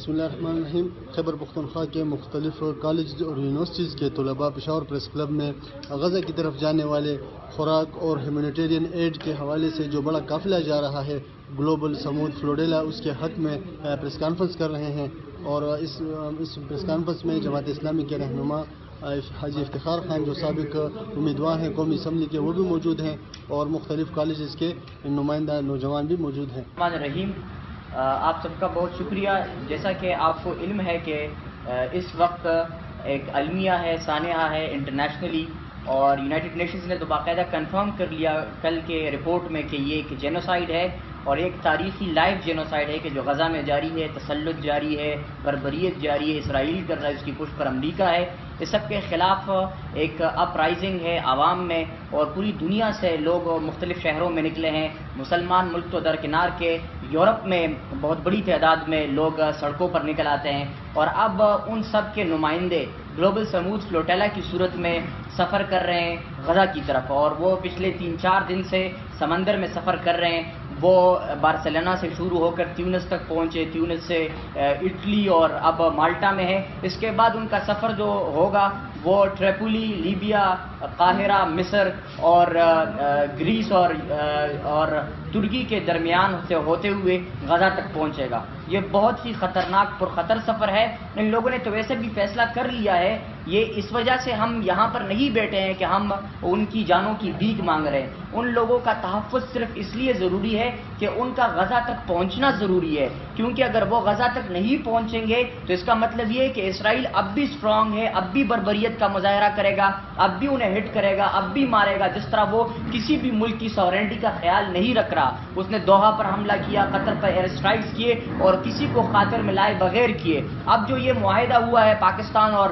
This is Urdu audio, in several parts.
بسم اللہ الرحمن الرحیم. خیبر پختونخوا کے مختلف کالج اور یونیورسٹیز کے طلباء پشاور پریس کلب میں غزہ کی طرف جانے والے خوراک اور ہیومینیٹیرین ایڈ کے حوالے سے جو بڑا قافلہ جا رہا ہے گلوبل سمود فلوریلا، اس کے حق میں پریس کانفرنس کر رہے ہیں. اور اس پریس کانفرنس میں جماعت اسلامی کے رہنما حاجی افتخار خان جو سابق امیدوار ہیں قومی اسمبلی کے، وہ بھی موجود ہیں، اور مختلف کالجز کے نمائندہ نوجوان بھی موجود ہیں. الرحیم، آپ سب کا بہت شکریہ. جیسا کہ آپ کو علم ہے کہ اس وقت ایک المیہ ہے، سانحہ ہے انٹرنیشنلی، اور یونائٹڈ نیشنز نے تو باقاعدہ کنفرم کر لیا کل کے رپورٹ میں کہ یہ ایک جینوسائیڈ ہے، اور ایک تاریخی لائیو جینوسائیڈ ہے کہ جو غزہ میں جاری ہے، تسلط جاری ہے، بربریت جاری ہے، اسرائیل کر رہا ہے، اس کی پشت پر امریکہ ہے. اس سب کے خلاف ایک اپ رائزنگ ہے عوام میں، اور پوری دنیا سے لوگ مختلف شہروں میں نکلے ہیں. مسلمان ملک تو درکنار کے، یورپ میں بہت بڑی تعداد میں لوگ سڑکوں پر نکل آتے ہیں، اور اب ان سب کے نمائندے گلوبل سمود فلوٹیلا کی صورت میں سفر کر رہے ہیں غزہ کی طرف، اور وہ پچھلے 3-4 دن سے سمندر میں سفر کر رہے ہیں. وہ بارسلونا سے شروع ہو کر تیونس تک پہنچے، تیونس سے اٹلی اور اب مالٹا میں ہے. اس کے بعد ان کا سفر جو ہوگا وہ ٹریپولی، لیبیا، قاہرہ، مصر اور گریس اور ترکی کے درمیان سے ہوتے ہوئے غزہ تک پہنچے گا. یہ بہت ہی خطرناک پرخطر سفر ہے. ان لوگوں نے تو ویسے بھی فیصلہ کر لیا ہے. یہ اس وجہ سے ہم یہاں پر نہیں بیٹھے ہیں کہ ہم ان کی جانوں کی بھیک مانگ رہے ہیں. ان لوگوں کا تحفظ صرف اس لیے ضروری ہے کہ ان کا غزہ تک پہنچنا ضروری ہے، کیونکہ اگر وہ غزہ تک نہیں پہنچیں گے تو اس کا مطلب یہ ہے کہ اسرائیل اب بھی اسٹرانگ ہے، اب بھی بربریت کا مظاہرہ کرے گا، اب بھی انہیں ہٹ کرے گا، اب بھی مارے گا. جس طرح وہ کسی بھی ملک کی ساورینٹی کا خیال نہیں رکھ رہا. اس نے دوحہ پر حملہ کیا، قطر پر ایئر اسٹرائکس کیے، اور کسی کو خاطر میں لائے بغیر کیے. اب جو یہ معاہدہ ہوا ہے پاکستان اور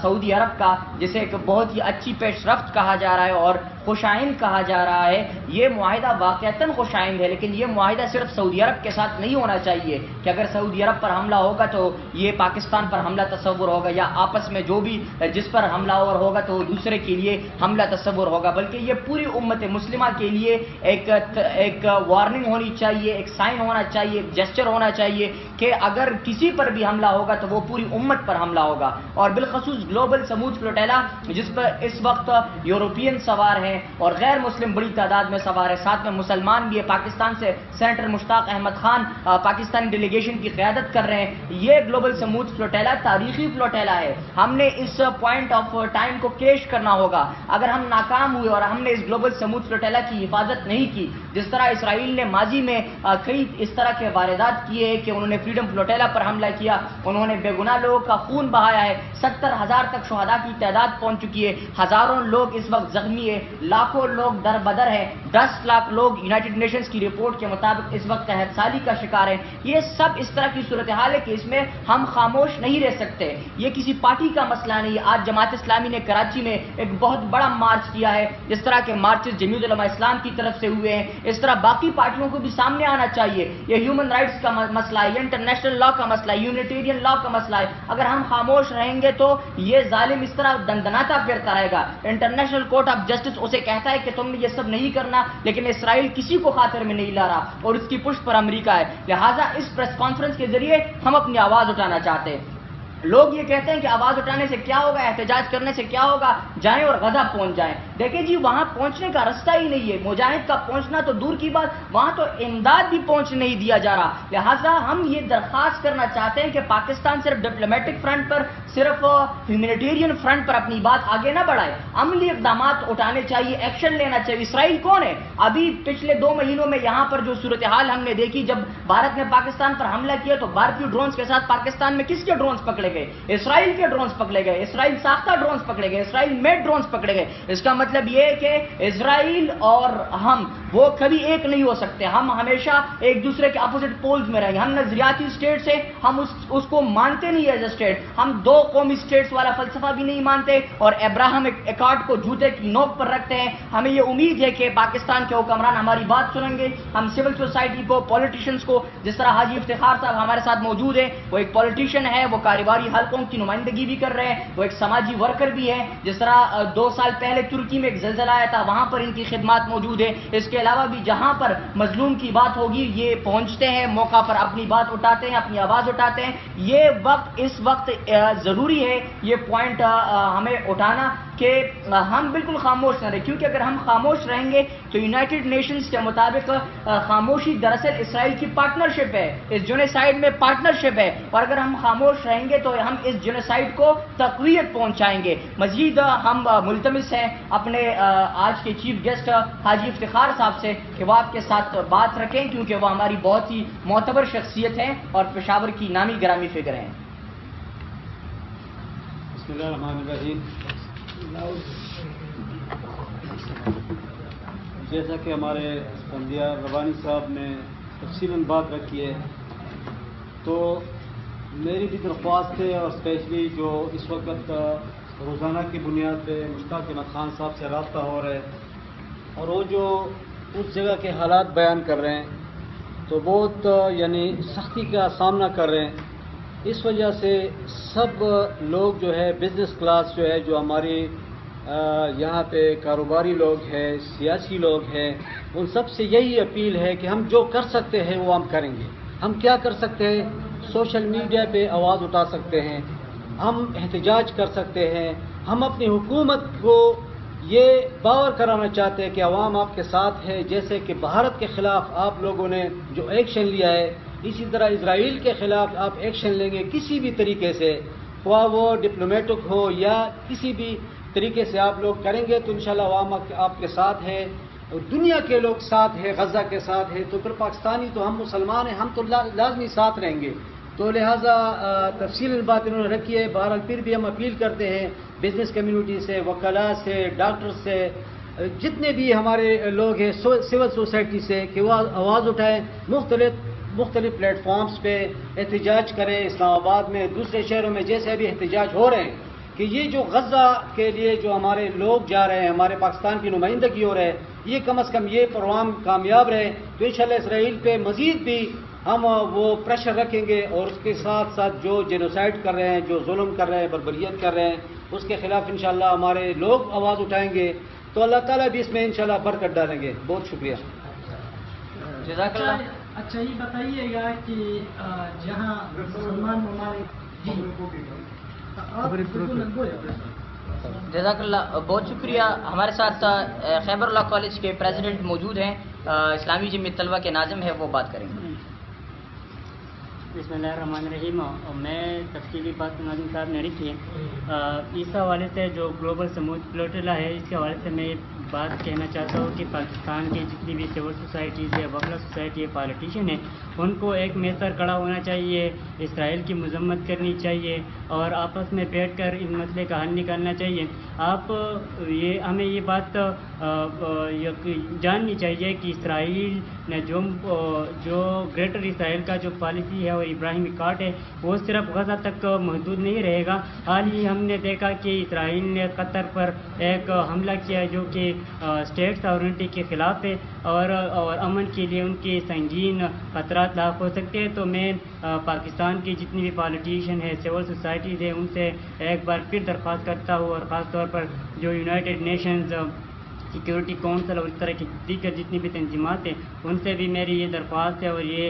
سعودی عرب کا، جسے ایک بہت ہی اچھی پیش رفت کہا جا رہا ہے اور خوش آئند کہا جا رہا ہے، یہ معاہدہ واقعتاً خوش آئند ہے. لیکن یہ معاہدہ صرف سعودی عرب کے ساتھ نہیں ہونا چاہیے کہ اگر سعودی عرب پر حملہ ہوگا تو یہ پاکستان پر حملہ تصور ہوگا، یا آپس میں جو بھی جس پر حملہ اور ہوگا تو دوسرے کے لیے حملہ تصور ہوگا. بلکہ یہ پوری امت مسلمہ کے لیے ایک وارننگ ہونی چاہیے، ایک سائن ہونا چاہیے، ایک جسچر ہونا چاہیے کہ اگر کسی پر بھی حملہ ہوگا تو وہ پوری امت پر حملہ ہوگا. اور بالخصوص گلوبل سمود فلوٹیلا جس پر اس وقت یورپین سوار ہیں اور غیر مسلم بڑی تعداد میں سوار ہے، ساتھ میں مسلمان بھی ہے. پاکستان سے سینیٹر مشتاق احمد خان پاکستانی ڈیلیگیشن کی قیادت کر رہے ہیں. یہ گلوبل سمود فلوٹیلا تاریخی فلوٹیلا ہے. ہم نے اس پوائنٹ آف ٹائم کو کیش کرنا ہوگا. اگر ہم ناکام ہوئے اور ہم نے اس گلوبل سمود فلوٹیلا کی حفاظت نہیں کی، جس طرح اسرائیل نے ماضی میں کئی اس طرح کے واردات کیے کہ انہوں نے فریڈم فلوٹیلا پر حملہ کیا، انہوں نے بے گناہ لوگوں کا خون بہایا ہے، 70,000 تک شہداء کی تعداد پہنچ چکی ہے، ہزاروں لوگ اس وقت زخمی ہے، لاکھوں لوگ در بدر ہیں، 10 لاکھ لوگ یونائٹڈ نیشنز کی رپورٹ کے مطابق اس وقت قحط سالی کا شکار ہیں. یہ سب اس طرح کی صورتحال ہے کہ اس میں ہم خاموش نہیں رہ سکتے. یہ کسی پارٹی کا مسئلہ نہیں. آج جماعت اسلامی نے کراچی میں ایک بہت بڑا مارچ کیا ہے. جس طرح کے مارچز جمیعت علماء اسلام کی طرف سے ہوئے ہیں، اس طرح باقی پارٹیوں کو بھی سامنے آنا چاہیے. یہ ہیومن رائٹس کا مسئلہ ہے، یہ انٹرنیشنل لا کا مسئلہ ہے، یونیٹیرین لا کا مسئلہ ہے. اگر ہم خاموش رہیں گے تو یہ ظالم اس طرح دندناتا پھرتا رہے گا. انٹرنیشنل کورٹ آف جسٹس اسے کہتا ہے کہ تم نے یہ سب نہیں کرنا، لیکن اسرائیل کسی کو خاطر میں نہیں لا رہا، اور اس کی پشت پر امریکہ ہے. لہٰذا اس پریس کانفرنس کے ذریعے ہم اپنی آواز اٹھانا چاہتے ہیں. لوگ یہ کہتے ہیں کہ آواز اٹھانے سے کیا ہوگا، احتجاج کرنے سے کیا ہوگا، جائیں اور غزہ پہنچ جائیں. دیکھیں جی، وہاں پہنچنے کا رستہ ہی نہیں ہے. مجاہد کا پہنچنا تو دور کی بات، وہاں تو امداد بھی پہنچ نہیں دیا جا رہا. لہٰذا ہم یہ درخواست کرنا چاہتے ہیں کہ پاکستان صرف ڈپلومیٹک فرنٹ پر، صرف ہیومینیٹیرین فرنٹ پر اپنی بات آگے نہ بڑھائے. عملی اقدامات اٹھانے چاہیے، ایکشن لینا چاہیے. اسرائیل کون ہے؟ ابھی پچھلے 2 مہینوں میں یہاں پر جو صورتحال ہم نے دیکھی، جب بھارت نے پاکستان پر حملہ کیا تو بھارتی ڈرونز کے ساتھ پاکستان میں کس کے ڈرونز پکڑے گئے؟ اسرائیل کے ڈرونز پکڑے گئے، اسرائیل ساختہ ڈرونز پکڑے گئے، اسرائیل میڈ ڈرونز پکڑے گئے. اس کا مطلب یہ ہے کہ اسرائیل اور ہم وہ کبھی ایک نہیں ہو سکتے. ہم ہمیشہ ایک دوسرے کے اپوزٹ پولز میں رہیں گے. ہم نظریاتی اسٹیٹ سے ہم اس کو مانتے نہیں ایز اے اسٹیٹ. ہم 2 قومی اسٹیٹس والا فلسفہ بھی نہیں مانتے اور ابراہم ایکارڈ کو جوتے کی نوک پر رکھتے ہیں. ہمیں یہ امید ہے کہ پاکستان کے حکمران ہماری بات سنیں گے. ہم سول سوسائٹی کو، پولیٹیشنز کو، جس طرح حاجی افتخار صاحب ہمارے ساتھ موجود ہیں، وہ ایک پولیٹیشین ہے، وہ کاروبار کاروباری حلقوں کی نمائندگی بھی کر رہے ہیں، وہ ایک سماجی ورکر بھی ہیں. جس طرح 2 سال پہلے ترکی میں ایک زلزلہ آیا تھا، وہاں پر ان کی خدمات موجود ہے. اس کے علاوہ بھی جہاں پر مظلوم کی بات ہوگی یہ پہنچتے ہیں، موقع پر اپنی بات اٹھاتے ہیں، اپنی آواز اٹھاتے ہیں. یہ اس وقت ضروری ہے یہ پوائنٹ ہمیں اٹھانا کہ ہم بالکل خاموش نہ رہیں، کیونکہ اگر ہم خاموش رہیں گے تو یونائٹڈ نیشنز کے مطابق خاموشی دراصل اسرائیل کی پارٹنرشپ ہے، اس جونوسائیڈ میں پارٹنرشپ ہے، اور اگر ہم خاموش رہیں گے تو ہم اس جونوسائیڈ کو تقویت پہنچائیں گے. مزید ہم ملتمس ہیں اپنے آج کے چیف گیسٹ حاجی افتخار صاحب سے کہ وہ آپ کے ساتھ بات رکھیں، کیونکہ وہ ہماری بہت ہی معتبر شخصیت ہیں اور پشاور کی نامی گرامی فگر ہیں. بسم اللہ الرحمن الرحیم. جیسا کہ ہمارے اسفندیار ربانی صاحب نے تفصیلاً بات رکھی ہے، تو میری بھی درخواست ہے، اور اسپیشلی جو اس وقت روزانہ کی بنیاد پہ مشتاق احمد خان صاحب سے رابطہ ہو رہا ہے، اور وہ جو اس جگہ کے حالات بیان کر رہے ہیں تو بہت یعنی سختی کا سامنا کر رہے ہیں. اس وجہ سے سب لوگ جو ہے بزنس کلاس جو ہے، جو ہماری یہاں پہ کاروباری لوگ ہیں، سیاسی لوگ ہیں، ان سب سے یہی اپیل ہے کہ ہم جو کر سکتے ہیں وہ ہم کریں گے. ہم کیا کر سکتے ہیں؟ سوشل میڈیا پہ آواز اٹھا سکتے ہیں، ہم احتجاج کر سکتے ہیں، ہم اپنی حکومت کو یہ باور کرانا چاہتے ہیں کہ عوام آپ کے ساتھ ہے. جیسے کہ بھارت کے خلاف آپ لوگوں نے جو ایکشن لیا ہے، اسی طرح اسرائیل کے خلاف آپ ایکشن لیں گے کسی بھی طریقے سے، خواہ وہ ڈپلومیٹک ہو یا کسی بھی طریقے سے آپ لوگ کریں گے تو انشاءاللہ عوام آپ کے ساتھ ہے، اور دنیا کے لوگ ساتھ ہے، غزہ کے ساتھ ہے. تو پھر پاکستانی تو ہم مسلمان ہیں، ہم تو لازمی ساتھ رہیں گے. تو لہٰذا تفصیل بات انہوں نے رکھی ہے. بہرحال پھر بھی ہم اپیل کرتے ہیں بزنس کمیونٹی سے، وکلاء سے، ڈاکٹر سے، جتنے بھی ہمارے لوگ ہیں سول سوسائٹی سے، کہ وہ آواز اٹھائیں، مختلف پلیٹ فارمز پہ احتجاج کریں. اسلام آباد میں، دوسرے شہروں میں جیسے ابھی احتجاج ہو رہے ہیں کہ یہ جو غزہ کے لیے جو ہمارے لوگ جا رہے ہیں، ہمارے پاکستان کی نمائندگی ہو رہے ہیں، یہ کم از کم یہ پروگرام کامیاب رہے تو انشاءاللہ اسرائیل پہ مزید بھی ہم وہ پریشر رکھیں گے، اور اس کے ساتھ ساتھ جو جینوسائیڈ کر رہے ہیں، جو ظلم کر رہے ہیں، بربریت کر رہے ہیں، اس کے خلاف انشاءاللہ ہمارے لوگ آواز اٹھائیں گے تو اللہ تعالیٰ بھی اس میں انشاءاللہ برکت ڈالیں گے. بہت شکریہ. جزاک اللہ. اچھا یہ بتائیے گا کہ جہاں مسلمان ممالک جزاک اللہ، بہت شکریہ. ہمارے ساتھ خیبر اللہ کالج کے پریزیڈنٹ موجود ہیں، اسلامی جمعیت طلبہ کے ناظم ہیں، وہ بات کریں گے. بسم اللہ الرحمن الرحیم. میں تفصیلی بات ناظم صاحب نے رکھی ہے. اس حوالے سے جو گلوبل سمود پلوٹلا ہے، اس کے حوالے سے میں بات کہنا چاہتا ہوں کہ پاکستان کی جتنی بھی سول سوسائٹیز ہے، وکلا سوسائٹی ہے، پالیٹیشین ہیں، ان کو ایک میز پر کھڑا ہونا چاہیے، اسرائیل کی مذمت کرنی چاہیے اور آپس میں بیٹھ کر اس مسئلے کا حل نکالنا چاہیے. ہمیں یہ بات جاننی چاہیے کہ اسرائیل نے جو گریٹر اسرائیل کا جو پالیسی ہے اور ابراہیمی کاٹ ہے، وہ صرف غزہ تک محدود نہیں رہے گا. حال ہی ہم نے دیکھا کہ اسرائیل نے قطر پر ایک حملہ کیا جو کہ اسٹیٹ ساورنٹی کے خلاف ہے اور امن کے لیے ان کے سنگین خطرات لاحق ہو سکتے ہیں. تو میں پاکستان کی جتنی بھی پالیٹیشین ہے، سول سوسائٹیز ہے، ان سے ایک بار پھر درخواست کرتا ہوں، اور خاص طور پر جو یونائٹڈ نیشنز سیکیورٹی کونسل اور اس طرح کی دیگر جتنی بھی تنظیمات ہیں، ان سے بھی میری یہ درخواست ہے اور یہ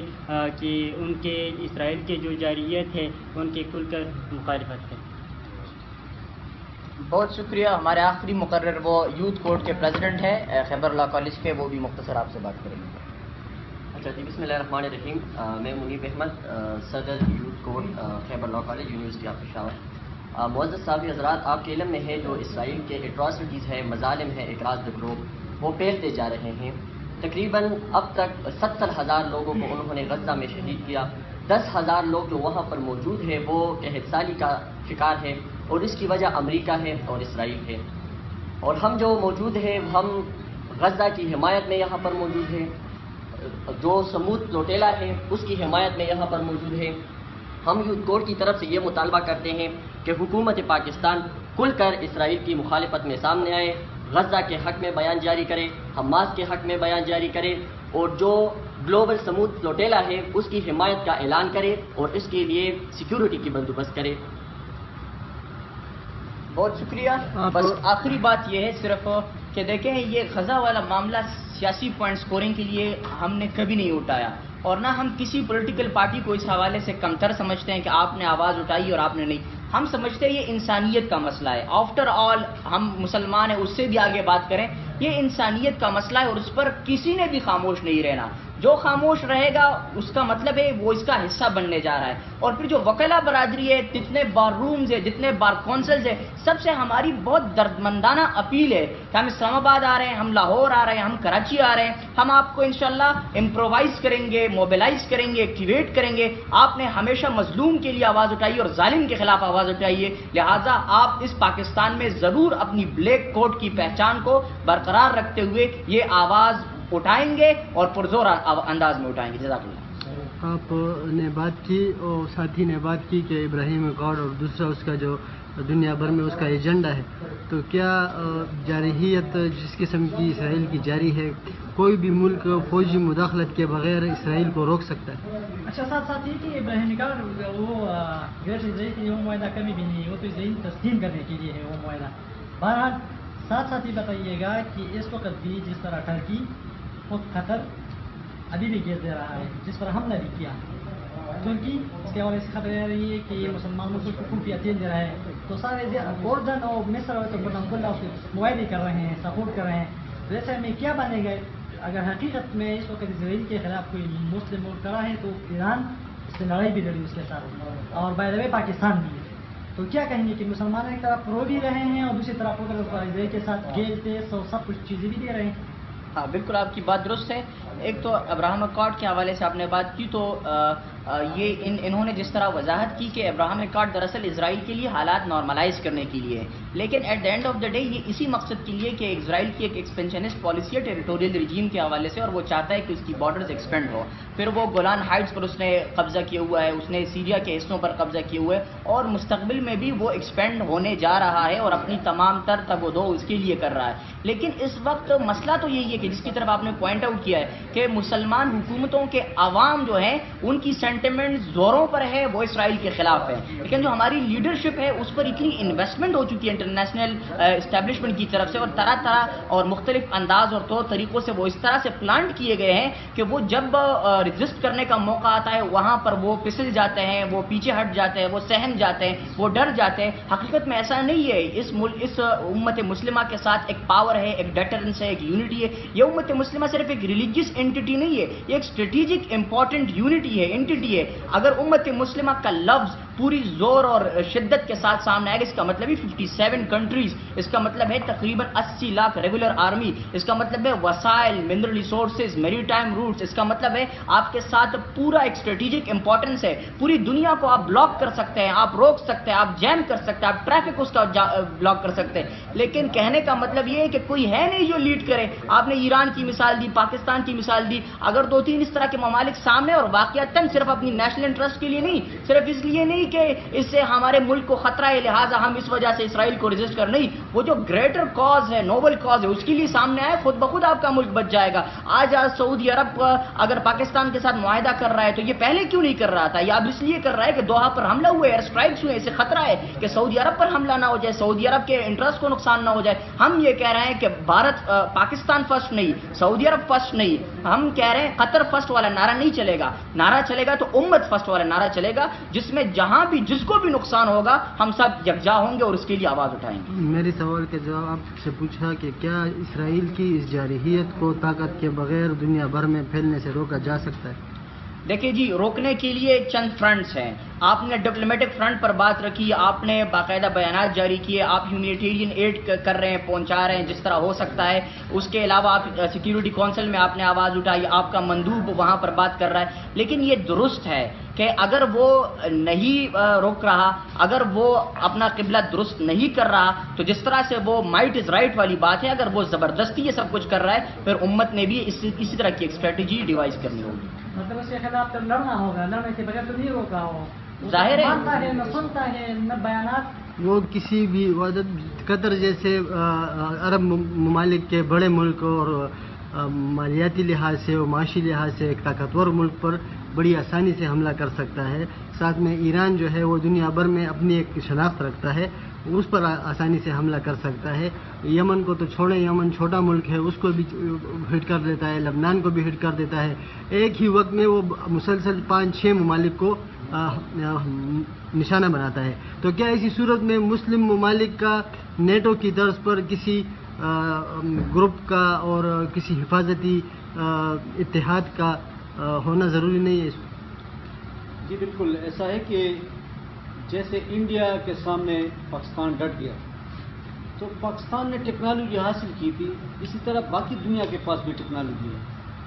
کہ ان کے اسرائیل کے جو جارحیت ہے ان کی کھل کر مخالفت ہے. بہت شکریہ. ہمارے آخری مقرر وہ یوتھ کورٹ کے پریزیڈنٹ ہیں خیبر اللہ کالج کے، وہ بھی مختصر آپ سے بات کریں گے. اچھا جی، بسم اللہ الرحمن الرحیم. میں منیب احمد، صدر youth court Khyber law college, university of Peshawar. معزز صاحب حضرات، آپ کے علم میں ہے جو اسرائیل کے اٹراسٹیز ہے، مظالم ہے، اعراض بگروہ، وہ پھیلتے جا رہے ہیں. تقریباً اب تک 70,000 لوگوں کو انہوں نے غزہ میں شہید کیا. 10,000 لوگ جو وہاں پر موجود ہیں وہ قحط سالی کا شکار ہے، اور اس کی وجہ امریکہ ہے اور اسرائیل ہے. اور ہم جو موجود ہیں ہم غزہ کی حمایت میں یہاں پر موجود ہیں، جو سمود لوٹیلا ہے اس کی حمایت میں یہاں پر موجود ہے. ہم یوتھ کورٹ کی طرف سے یہ مطالبہ کرتے ہیں کہ حکومت پاکستان کھل کر اسرائیل کی مخالفت میں سامنے آئے، غزہ کے حق میں بیان جاری کرے، حماس کے حق میں بیان جاری کرے، اور جو گلوبل سمود فلوٹیلا ہے اس کی حمایت کا اعلان کرے اور اس کے لیے سیکیورٹی کی بندوبست کرے. بہت شکریہ. بس آخری بات یہ ہے صرف کہ دیکھیں یہ غزہ والا معاملہ سیاسی پوائنٹ سکورنگ کے لیے ہم نے کبھی نہیں اٹھایا اور نہ ہم کسی پولیٹیکل پارٹی کو اس حوالے سے کمتر سمجھتے ہیں کہ آپ نے آواز اٹھائی اور آپ نے نہیں. ہم سمجھتے ہیں یہ انسانیت کا مسئلہ ہے. آفٹر آل ہم مسلمان ہیں, اس سے بھی آگے بات کریں, یہ انسانیت کا مسئلہ ہے اور اس پر کسی نے بھی خاموش نہیں رہنا. جو خاموش رہے گا اس کا مطلب ہے وہ اس کا حصہ بننے جا رہا ہے. اور پھر جو وکلا برادری ہے, جتنے بار رومز ہے, جتنے بار کونسلز ہے, سب سے ہماری بہت دردمندانہ اپیل ہے کہ ہم اسلام آباد آ رہے ہیں, ہم لاہور آ رہے ہیں, ہم کراچی آ رہے ہیں, ہم آپ کو انشاءاللہ امپرووائز کریں گے, موبیلائز کریں گے, ایکٹیویٹ کریں گے. آپ نے ہمیشہ مظلوم کے لیے آواز اٹھائی اور ظالم کے خلاف آواز اٹھائی ہے, لہٰذا آپ اس پاکستان میں ضرور اپنی بلیک کوٹ کی پہچان کو برقرار رکھتے ہوئے یہ آواز اٹھائیں گے اور پرزور انداز میں اٹھائیں گے. جزاک اللہ. آپ نے بات کی اور ساتھی نے بات کی کہ ابراہیم اکارڈ اور دوسرا اس کا جو دنیا بھر میں اس کا ایجنڈا ہے, تو کیا جارحیت جس قسم کی اسرائیل کی جاری ہے, کوئی بھی ملک فوجی مداخلت کے بغیر اسرائیل کو روک سکتا ہے؟ اچھا ساتھ ساتھ یہ کہ ابراہیم اکارڈ وہ گریٹر اسرائیل کے لیے وہ معاہدہ کبھی بھی نہیں, وہ تو اسرائیل تسلیم کرنے کے لیے ہے وہ معاہدہ. بہرحال ساتھ ساتھ یہ بتائیے گا کہ اس وقت بھی جس طرح ٹرکی خود قطر ابھی بھی گیر دے رہا ہے, جس پر حملہ بھی کیا ترکی, اس کے حوالے سے خبر یہ رہی ہے کہ یہ مسلمان ملکوں کو خفیہ تیل دے رہا ہے. تو سارے اردن اور مصر اور اللہ اس معاہدے کر رہے ہیں, سپورٹ کر رہے ہیں. تو ایسے میں کیا بنے گا اگر حقیقت میں اس وقت اسرائیل کے خلاف کوئی مسلم ملک کرا ہے تو ایران اس سے لڑائی بھی لڑی اس کے ساتھ, اور بائی دا وے پاکستان بھی. تو کیا کہیں گے کہ مسلمان ایک طرف رو بھی رہے ہیں اور دوسری طرف اسرائیل کے ساتھ گیل تیز اور سب کچھ چیزیں بھی دے رہے ہیں. ہاں بالکل آپ کی بات درست ہے. ایک تو ابراہیم اکارڈ کے حوالے سے آپ نے بات کی, تو یہ انہوں نے جس طرح وضاحت کی کہ ابراہیم اکارڈ دراصل اسرائیل کے لیے حالات نارملائز کرنے کے لیے ہے, لیکن at the end of the day یہ اسی مقصد کے لیے کہ اسرائیل کی ایک ایکسپینشنسٹ پالیسی ہے ٹیریٹوریل رجیم کے حوالے سے, اور وہ چاہتا ہے کہ اس کی بارڈرز ایکسپینڈ ہو. پھر وہ گولان ہائٹس پر اس نے قبضہ کیا ہوا ہے, اس نے سیریا کے حصوں پر قبضہ کیے ہوئے ہے, اور مستقبل میں بھی وہ ایکسپینڈ ہونے جا رہا ہے اور اپنی تمام تر تگ و دو اس کے لیے کر رہا ہے. لیکن اس وقت مسئلہ تو یہی ہے کہ جس کی طرف آپ نے پوائنٹ آؤٹ کیا ہے کہ مسلمان حکومتوں کے عوام جو ہیں ان کی سینٹیمنٹ زوروں پر ہے, وہ اسرائیل کے خلاف ہے. لیکن جو ہماری لیڈرشپ ہے اس پر اتنی انویسٹمنٹ ہو چکی ہے انٹرنیشنل اسٹیبلشمنٹ کی طرف سے, اور طرح طرح اور مختلف انداز اور طور طریقوں سے وہ اس طرح سے پلانٹ کیے گئے ہیں کہ وہ جب رجسٹ کرنے کا موقع آتا ہے وہاں پر وہ پھسل جاتے ہیں, وہ پیچھے ہٹ جاتے ہیں, وہ سہم جاتے ہیں, وہ ڈر جاتے ہیں. حقیقت میں ایسا نہیں ہے. اس امت مسلمہ کے ساتھ ایک پاور ہے, ایک ڈیٹرنس ہے, ایک یونٹی ہے. یہ امت مسلمہ صرف ایک ریلیجیس اینٹی نہیں ہے, یہ ایک اسٹریٹجک امپورٹنٹ یونٹی ہے, اینٹی ہے. اگر امت مسلمہ کا لفظ پوری زور اور شدت کے ساتھ سامنے آئے گا, اس کا مطلب ہے 57 کنٹریز, اس کا مطلب ہے تقریباً 80 لاکھ ریگولر آرمی, اس کا مطلب ہے وسائل, منرل ریسورسز, میری ٹائم روٹس, اس کا مطلب ہے آپ کے ساتھ پورا ایک اسٹریٹجک امپورٹنس ہے. پوری دنیا کو آپ بلاک کر سکتے ہیں, آپ روک سکتے ہیں, آپ جیم کر سکتے ہیں, آپ ٹریفک اس کا بلاک کر سکتے ہیں. لیکن کہنے کا مطلب یہ ہے کہ کوئی ہے نہیں جو لیڈ کرے. آپ نے ایران کی مثال دی, پاکستان کی مثال دی. اگر 2-3 اس طرح کے ممالک سامنے, اور واقعتاً صرف اپنی نیشنل انٹرسٹ کے لیے نہیں, صرف اس لیے نہیں کہ اس سے ہمارے ملک کو خطرہ ہے لہٰذا ہم اس وجہ سے اسرائیل کو ریزسٹ کر, نہیں, وہ جو گریٹر کاز ہے, نوبل کاز ہے, اس کے لیے سامنے آئے, خود بخود آپ کا ملک بچ جائے گا. آج سعودی عرب اگر پاکستان کے ساتھ معاہدہ کر رہا ہے تو یہ پہلے کیوں نہیں کر رہا تھا؟ یہ اب اس لیے کر رہا ہے کہ دوحہ پر حملہ ہوا ہے, ایئر اسٹرائکس ہوئے, اسے خطرہ ہے کہ سعودی عرب پر حملہ نہ ہو جائے, سعودی عرب کے انٹرسٹ کو نقصان نہ ہو جائے. ہم یہ کہہ رہے ہیں کہ پاکستان فرسٹ نہیں, سعودی عرب فرسٹ نہیں, ہم کہہ رہے ہیں قطر فرسٹ والا نعرہ نہیں چلے گا. نعرہ چلے گا تو امت فرسٹ والا نعرہ چلے گا, جس میں جہاں بھی جس کو بھی نقصان ہوگا ہم سب یکجا ہوں گے اور اس کے لیے آواز اٹھائیں گے. میرے سوال کے جواب آپ سے پوچھا کہ کیا اسرائیل کی اس جارحیت کو طاقت کے بغیر دنیا بھر میں پھیلنے سے روکا جا سکتا ہے؟ دیکھیے جی, روکنے کے لیے چند فرنٹس ہیں. آپ نے ڈپلومیٹک فرنٹ پر بات رکھی, آپ نے باقاعدہ بیانات جاری کیے, آپ ہیومینیٹیرین ایڈ کر رہے ہیں, پہنچا رہے ہیں جس طرح ہو سکتا ہے. اس کے علاوہ آپ سیکیورٹی کونسل میں آپ نے آواز اٹھائی, آپ کا مندوب وہاں پر بات کر رہا ہے. لیکن یہ درست ہے کہ اگر وہ نہیں روک رہا, اگر وہ اپنا قبلہ درست نہیں کر رہا, تو جس طرح سے وہ مائٹ از رائٹ والی بات ہے, اگر وہ زبردستی یہ سب کچھ کر رہا ہے, پھر امت نے بھی اسی طرح کی ایک اسٹریٹجی ڈیوائز کرنی ہوگی. مطلب اس کے خلاف تو لڑنا ہوگا, لڑنے کے بغیر تو نہیں روکا ہو. ظاہر ہے مانتا ہے, نہ سنتا ہے, نہ بیانات. وہ کسی بھی قطر جیسے عرب ممالک کے بڑے ملک اور مالیاتی لحاظ سے اور معاشی لحاظ سے ایک طاقتور ملک پر بڑی آسانی سے حملہ کر سکتا ہے. ساتھ میں ایران جو ہے وہ دنیا بھر میں اپنی ایک شناخت رکھتا ہے, اس پر آسانی سے حملہ کر سکتا ہے. یمن کو تو چھوڑیں, یمن چھوٹا ملک ہے, اس کو بھی ہٹ کر دیتا ہے, لبنان کو بھی ہٹ کر دیتا ہے. ایک ہی وقت میں وہ مسلسل 5-6 ممالک کو نشانہ بناتا ہے. تو کیا اسی صورت میں مسلم ممالک کا نیٹو کی طرز پر کسی گروپ کا اور کسی حفاظتی اتحاد کا ہونا ضروری نہیں ہے؟ جی بالکل ایسا ہے کہ جیسے انڈیا کے سامنے پاکستان ڈٹ گیا تو پاکستان نے ٹیکنالوجی حاصل کی تھی, اسی طرح باقی دنیا کے پاس بھی ٹیکنالوجی ہے.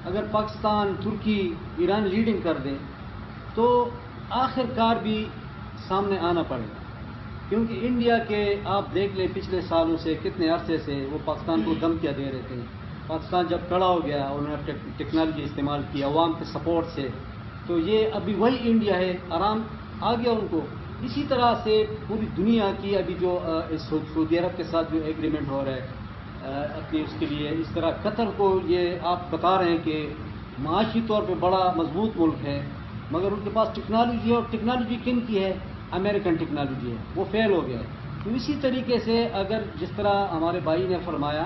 اگر پاکستان, ترکی, ایران لیڈنگ کر دیں تو آخر کار بھی سامنے آنا پڑے گا, کیونکہ انڈیا کے آپ دیکھ لیں پچھلے سالوں سے کتنے عرصے سے وہ پاکستان کو دھمکیاں دے رہے تھے. پاکستان جب کڑا ہو گیا, انہوں نے ٹیکنالوجی استعمال کی عوام کے سپورٹ سے, تو یہ ابھی وہی انڈیا ہے, آرام آ گیا ان کو. اسی طرح سے پوری دنیا کی ابھی جو سعودی عرب کے ساتھ جو ایگریمنٹ ہو رہا ہے اپنی اس کے لیے, اس طرح قطر کو یہ آپ بتا رہے ہیں کہ معاشی طور پہ بڑا مضبوط ملک ہے, مگر ان کے پاس ٹیکنالوجی ہے, اور ٹیکنالوجی کن کی ہے؟ امریکن ٹیکنالوجی ہے, وہ فیل ہو گیا ہے. تو اسی طریقے سے اگر جس طرح ہمارے بھائی نے فرمایا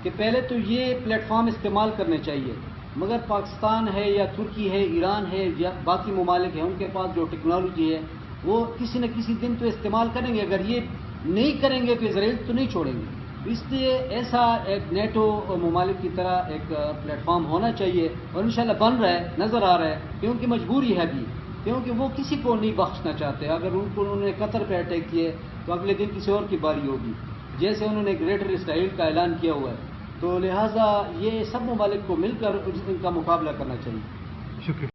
کہ پہلے تو یہ پلیٹ فارم استعمال کرنے چاہیے, مگر پاکستان ہے یا ترکی ہے, ایران ہے یا باقی ممالک ہیں, ان کے پاس جو ٹیکنالوجی ہے وہ کسی نہ کسی دن تو استعمال کریں گے. اگر یہ نہیں کریں گے تو اسرائیل تو نہیں چھوڑیں گے. اس لیے ایسا ایک نیٹو ممالک کی طرح ایک پلیٹ فارم ہونا چاہیے, اور انشاءاللہ بن رہا ہے, نظر آ رہا ہے, کیونکہ مجبوری ہے بھی, کیونکہ وہ کسی کو نہیں بخشنا چاہتے. اگر انہوں نے قطر پہ اٹیک کیے تو اگلے دن کسی اور کی باری ہوگی, جیسے انہوں نے گریٹر اسرائیل کا اعلان کیا ہوا ہے. تو لہٰذا یہ سب ممالک کو مل کر ان کا مقابلہ کرنا چاہیے. شکریہ.